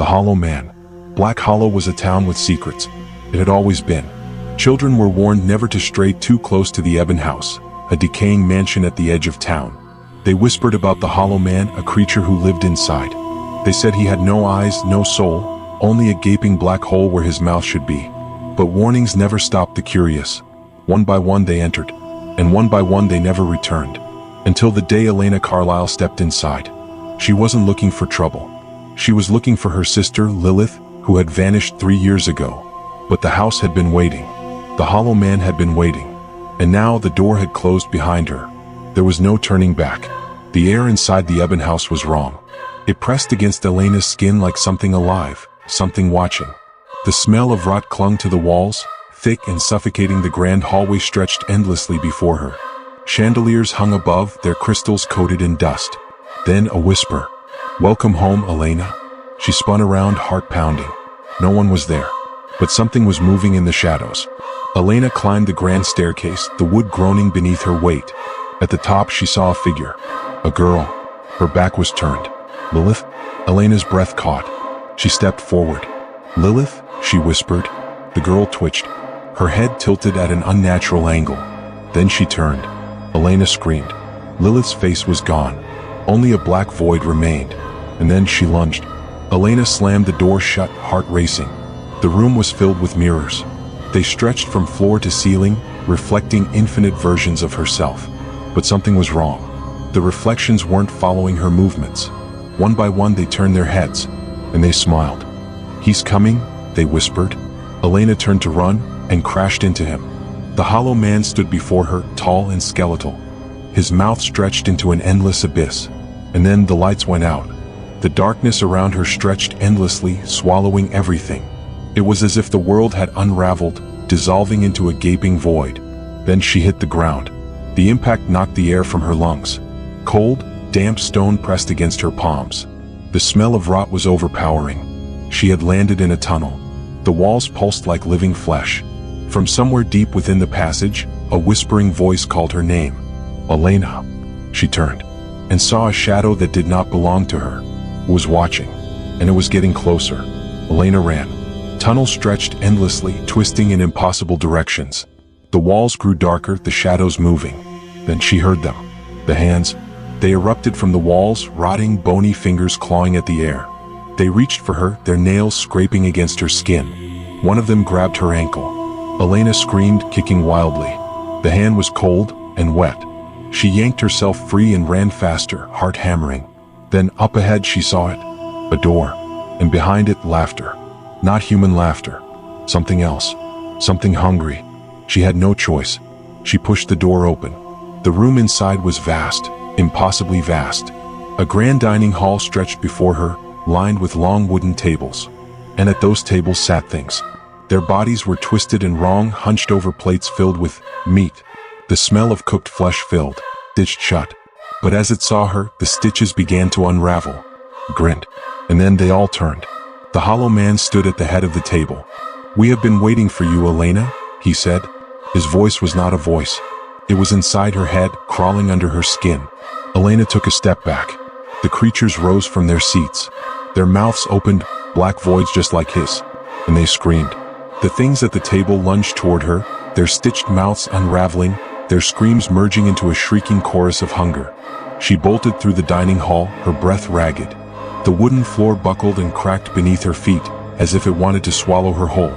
The Hollow Man. Black Hollow was a town with secrets. It had always been. Children were warned never to stray too close to the Ebon House, a decaying mansion at the edge of town. They whispered about the Hollow Man, a creature who lived inside. They said he had no eyes, no soul, only a gaping black hole where his mouth should be. But warnings never stopped the curious. One by one they entered, and one by one they never returned. Until the day Elena Carlisle stepped inside. She wasn't looking for trouble. She was looking for her sister, Lilith, who had vanished 3 years ago. But the house had been waiting. The Hollow Man had been waiting. And now the door had closed behind her. There was no turning back. The air inside the Ebon House was wrong. It pressed against Elena's skin like something alive, something watching. The smell of rot clung to the walls, thick and suffocating. The grand hallway stretched endlessly before her. Chandeliers hung above, their crystals coated in dust. Then a whisper. "Welcome home, Elena." She spun around, heart pounding. No one was there. But something was moving in the shadows. Elena climbed the grand staircase, the wood groaning beneath her weight. At the top she saw a figure. A girl. Her back was turned. "Lilith?" Elena's breath caught. She stepped forward. "Lilith?" she whispered. The girl twitched. Her head tilted at an unnatural angle. Then she turned. Elena screamed. Lilith's face was gone. Only a black void remained. And then she lunged. Elena slammed the door shut, heart racing. The room was filled with mirrors. They stretched from floor to ceiling, reflecting infinite versions of herself. But something was wrong. The reflections weren't following her movements. One by one they turned their heads, and they smiled. "He's coming," they whispered. Elena turned to run, and crashed into him. The Hollow Man stood before her, tall and skeletal. His mouth stretched into an endless abyss. And then the lights went out. The darkness around her stretched endlessly, swallowing everything. It was as if the world had unraveled, dissolving into a gaping void. Then she hit the ground. The impact knocked the air from her lungs. Cold, damp stone pressed against her palms. The smell of rot was overpowering. She had landed in a tunnel. The walls pulsed like living flesh. From somewhere deep within the passage, a whispering voice called her name. "Elena." She turned, and saw a shadow that did not belong to her. It was watching, and it was getting closer. Elena ran. Tunnels stretched endlessly, twisting in impossible directions. The walls grew darker, the shadows moving. Then she heard them. The hands. They erupted from the walls, rotting, bony fingers clawing at the air. They reached for her, their nails scraping against her skin. One of them grabbed her ankle. Elena screamed, kicking wildly. The hand was cold and wet. She yanked herself free and ran faster, heart hammering. Then up ahead she saw it. A door. And behind it, laughter. Not human laughter. Something else. Something hungry. She had no choice. She pushed the door open. The room inside was vast, impossibly vast. A grand dining hall stretched before her, lined with long wooden tables. And at those tables sat things. Their bodies were twisted and wrong, hunched over plates filled with meat. The smell of cooked flesh filled, stitched shut. But as it saw her, the stitches began to unravel. Grinned. And then they all turned. The Hollow Man stood at the head of the table. "We have been waiting for you, Elena," he said. His voice was not a voice. It was inside her head, crawling under her skin. Elena took a step back. The creatures rose from their seats. Their mouths opened, black voids just like his. And they screamed. The things at the table lunged toward her, their stitched mouths unraveling, their screams merging into a shrieking chorus of hunger. She bolted through the dining hall, her breath ragged. The wooden floor buckled and cracked beneath her feet, as if it wanted to swallow her whole.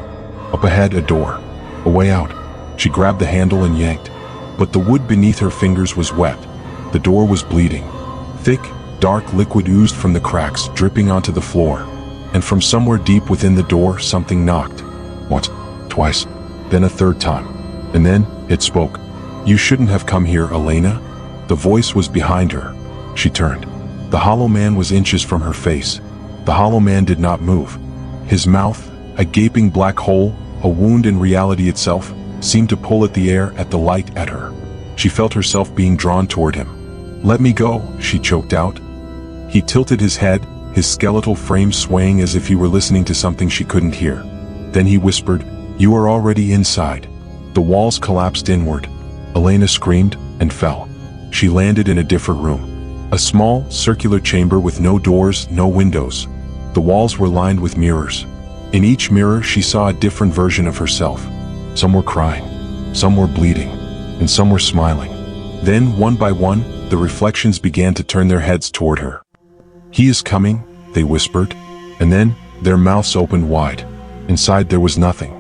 Up ahead, a door. A way out. She grabbed the handle and yanked. But the wood beneath her fingers was wet. The door was bleeding. Thick, dark liquid oozed from the cracks, dripping onto the floor. And from somewhere deep within the door, something knocked. Once, twice, then a third time. And then, it spoke. "You shouldn't have come here, Elena." The voice was behind her. She turned. The Hollow Man was inches from her face. The Hollow Man did not move. His mouth, a gaping black hole, a wound in reality itself, seemed to pull at the air, at the light, at her. She felt herself being drawn toward him. "Let me go," she choked out. He tilted his head, his skeletal frame swaying as if he were listening to something she couldn't hear. Then he whispered, "You are already inside." The walls collapsed inward. Elena screamed and fell. She landed in a different room. A small, circular chamber with no doors, no windows. The walls were lined with mirrors. In each mirror she saw a different version of herself. Some were crying, some were bleeding, and some were smiling. Then, one by one, the reflections began to turn their heads toward her. "He is coming," they whispered, and then their mouths opened wide. Inside there was nothing.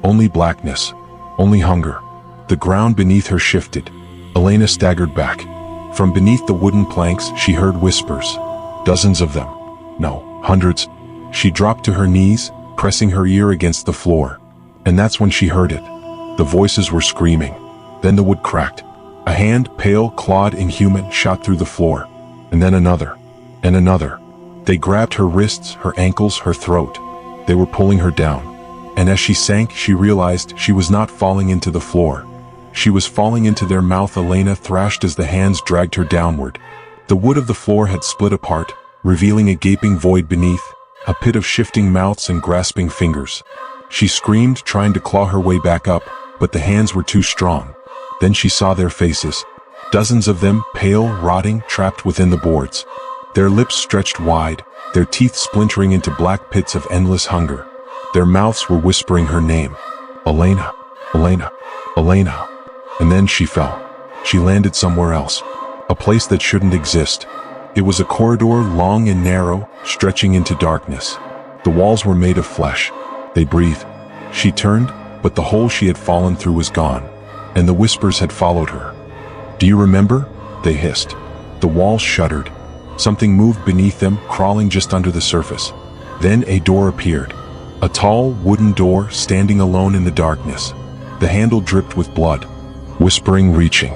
Only blackness. Only hunger. The ground beneath her shifted. Elena staggered back. From beneath the wooden planks she heard whispers. Dozens of them. No, hundreds. She dropped to her knees, pressing her ear against the floor. And that's when she heard it. The voices were screaming. Then the wood cracked. A hand, pale, clawed, inhuman, shot through the floor. And then another. And another. They grabbed her wrists, her ankles, her throat. They were pulling her down. And as she sank, she realized she was not falling into the floor. She was falling into their mouth. Elena thrashed as the hands dragged her downward. The wood of the floor had split apart, revealing a gaping void beneath, a pit of shifting mouths and grasping fingers. She screamed, trying to claw her way back up, but the hands were too strong. Then she saw their faces. Dozens of them, pale, rotting, trapped within the boards. Their lips stretched wide, their teeth splintering into black pits of endless hunger. Their mouths were whispering her name. Elena, Elena, Elena. And then she fell. She landed somewhere else. A place that shouldn't exist. It was a corridor, long and narrow, stretching into darkness. The walls were made of flesh. They breathed. She turned, but the hole she had fallen through was gone, and the whispers had followed her. "Do you remember?" they hissed. The walls shuddered. Something moved beneath them, crawling just under the surface. Then a door appeared. A tall, wooden door, standing alone in the darkness. The handle dripped with blood. Whispering, reaching.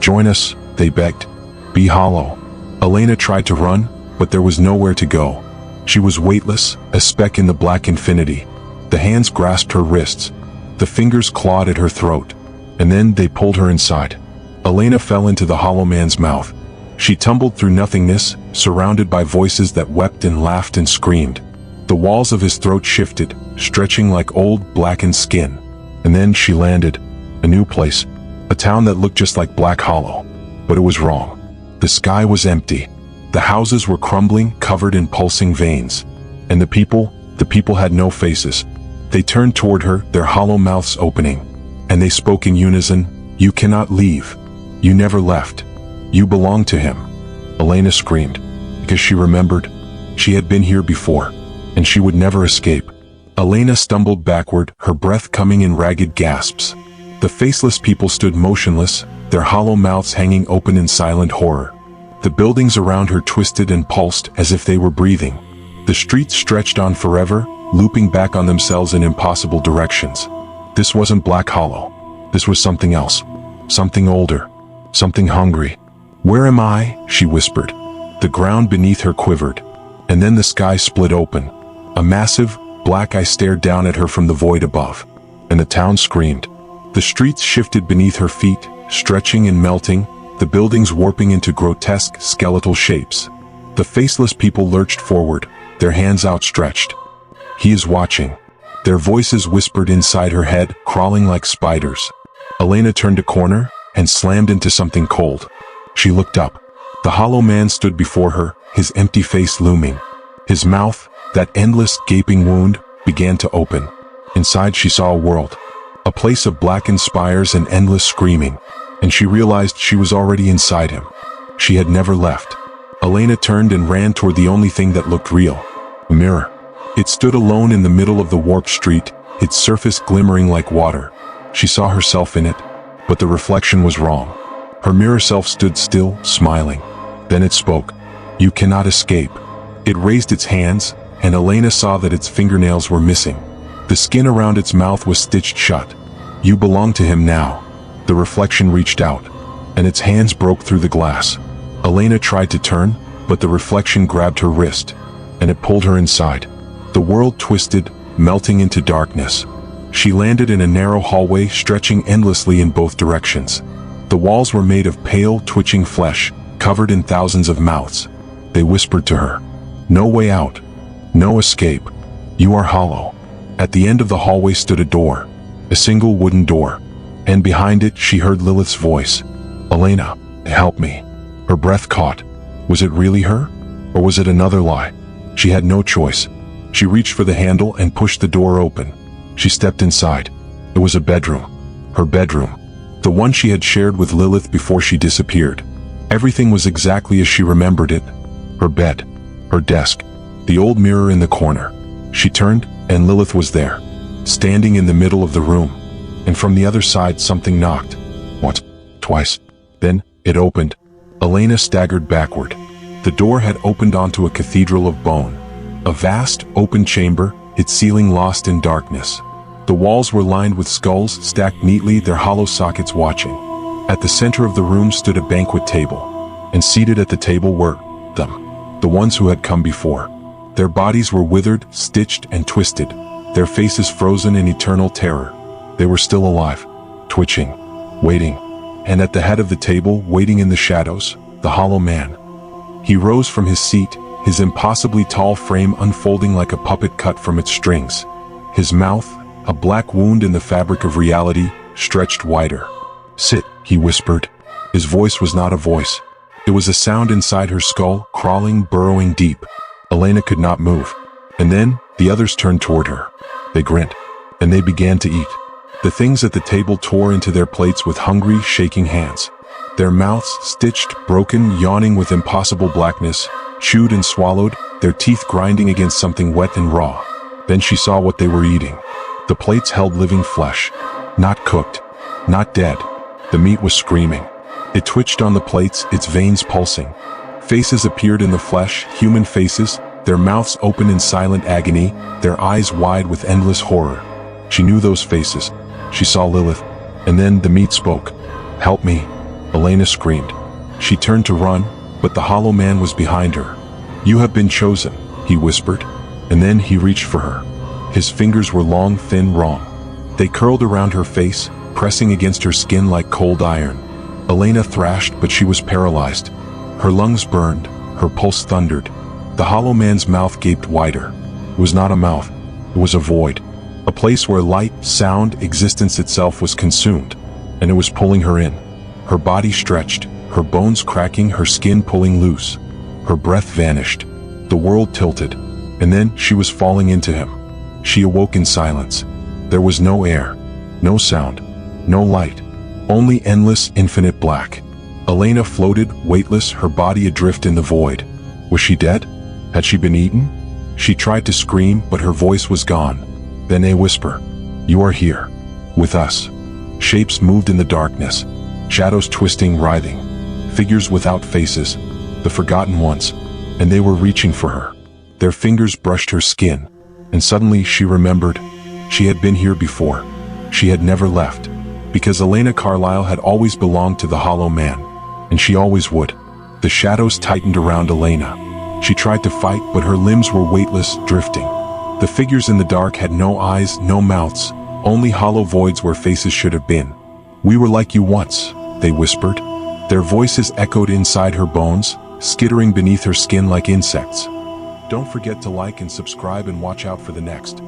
"Join us," they begged. "Be hollow." Elena tried to run, but there was nowhere to go. She was weightless, a speck in the black infinity. The hands grasped her wrists. The fingers clawed at her throat. And then they pulled her inside. Elena fell into the Hollow Man's mouth. She tumbled through nothingness, surrounded by voices that wept and laughed and screamed. The walls of his throat shifted, stretching like old, blackened skin. And then she landed. A new place. A town that looked just like Black Hollow. But it was wrong. The sky was empty. The houses were crumbling, covered in pulsing veins. And the people had no faces. They turned toward her, their hollow mouths opening. And they spoke in unison, "You cannot leave. You never left. You belong to him." Elena screamed, because she remembered. She had been here before, and she would never escape. Elena stumbled backward, her breath coming in ragged gasps. The faceless people stood motionless, their hollow mouths hanging open in silent horror. The buildings around her twisted and pulsed as if they were breathing. The streets stretched on forever, looping back on themselves in impossible directions. This wasn't Black Hollow. This was something else. Something older. Something hungry. "Where am I?" she whispered. The ground beneath her quivered. And then the sky split open. A massive, black eye stared down at her from the void above. And the town screamed. The streets shifted beneath her feet, stretching and melting, the buildings warping into grotesque, skeletal shapes. The faceless people lurched forward, their hands outstretched. "He is watching." Their voices whispered inside her head, crawling like spiders. Elena turned a corner and slammed into something cold. She looked up. The Hollow Man stood before her, his empty face looming. His mouth, that endless, gaping wound, began to open. Inside she saw a world. A place of blackened spires and endless screaming. And she realized she was already inside him. She had never left. Elena turned and ran toward the only thing that looked real. A mirror. It stood alone in the middle of the warped street, its surface glimmering like water. She saw herself in it, but the reflection was wrong. Her mirror self stood still, smiling. Then it spoke. "You cannot escape." It raised its hands, and Elena saw that its fingernails were missing. The skin around its mouth was stitched shut. "You belong to him now." The reflection reached out, and its hands broke through the glass. Elena tried to turn, but the reflection grabbed her wrist, and it pulled her inside. The world twisted, melting into darkness. She landed in a narrow hallway stretching endlessly in both directions. The walls were made of pale, twitching flesh, covered in thousands of mouths. They whispered to her, "No way out. No escape. You are hollow." At the end of the hallway stood a door, a single wooden door, and behind it she heard Lilith's voice. "Elena, help me." Her breath caught. Was it really her? Or was it another lie? She had no choice. She reached for the handle and pushed the door open. She stepped inside. It was a bedroom. Her bedroom. The one she had shared with Lilith before she disappeared. Everything was exactly as she remembered it. Her bed. Her desk. The old mirror in the corner. She turned, and Lilith was there, standing in the middle of the room. And from the other side something knocked. Once. Twice. Then, it opened. Elena staggered backward. The door had opened onto a cathedral of bone. A vast, open chamber, its ceiling lost in darkness. The walls were lined with skulls stacked neatly, their hollow sockets watching. At the center of the room stood a banquet table. And seated at the table were them, the ones who had come before. Their bodies were withered, stitched, and twisted, their faces frozen in eternal terror. They were still alive, twitching, waiting. And at the head of the table, waiting in the shadows, the Hollow Man. He rose from his seat, his impossibly tall frame unfolding like a puppet cut from its strings. His mouth, a black wound in the fabric of reality, stretched wider. "Sit," he whispered. His voice was not a voice. It was a sound inside her skull, crawling, burrowing deep. Elena could not move. And then, the others turned toward her. They grinned. And they began to eat. The things at the table tore into their plates with hungry, shaking hands. Their mouths, stitched, broken, yawning with impossible blackness, chewed and swallowed, their teeth grinding against something wet and raw. Then she saw what they were eating. The plates held living flesh. Not cooked. Not dead. The meat was screaming. It twitched on the plates, its veins pulsing. Faces appeared in the flesh, human faces, their mouths open in silent agony, their eyes wide with endless horror. She knew those faces. She saw Lilith. And then the meat spoke. "Help me," Elena screamed. She turned to run, but the Hollow Man was behind her. "You have been chosen," he whispered. And then he reached for her. His fingers were long, thin, raw. They curled around her face, pressing against her skin like cold iron. Elena thrashed, but she was paralyzed. Her lungs burned, her pulse thundered. The Hollow Man's mouth gaped wider. It was not a mouth. It was a void. A place where light, sound, existence itself was consumed. And it was pulling her in. Her body stretched, her bones cracking, her skin pulling loose. Her breath vanished. The world tilted. And then she was falling into him. She awoke in silence. There was no air, no sound, no light. Only endless, infinite black. Elena floated, weightless, her body adrift in the void. Was she dead? Had she been eaten? She tried to scream, but her voice was gone. Then a whisper. "You are here. With us." Shapes moved in the darkness. Shadows twisting, writhing. Figures without faces. The forgotten ones. And they were reaching for her. Their fingers brushed her skin. And suddenly she remembered. She had been here before. She had never left. Because Elena Carlyle had always belonged to the Hollow Man. And she always would. The shadows tightened around Elena. She tried to fight, but her limbs were weightless, drifting. The figures in the dark had no eyes, no mouths, only hollow voids where faces should have been. "We were like you once," they whispered. Their voices echoed inside her bones, skittering beneath her skin like insects. Don't forget to like and subscribe and watch out for the next.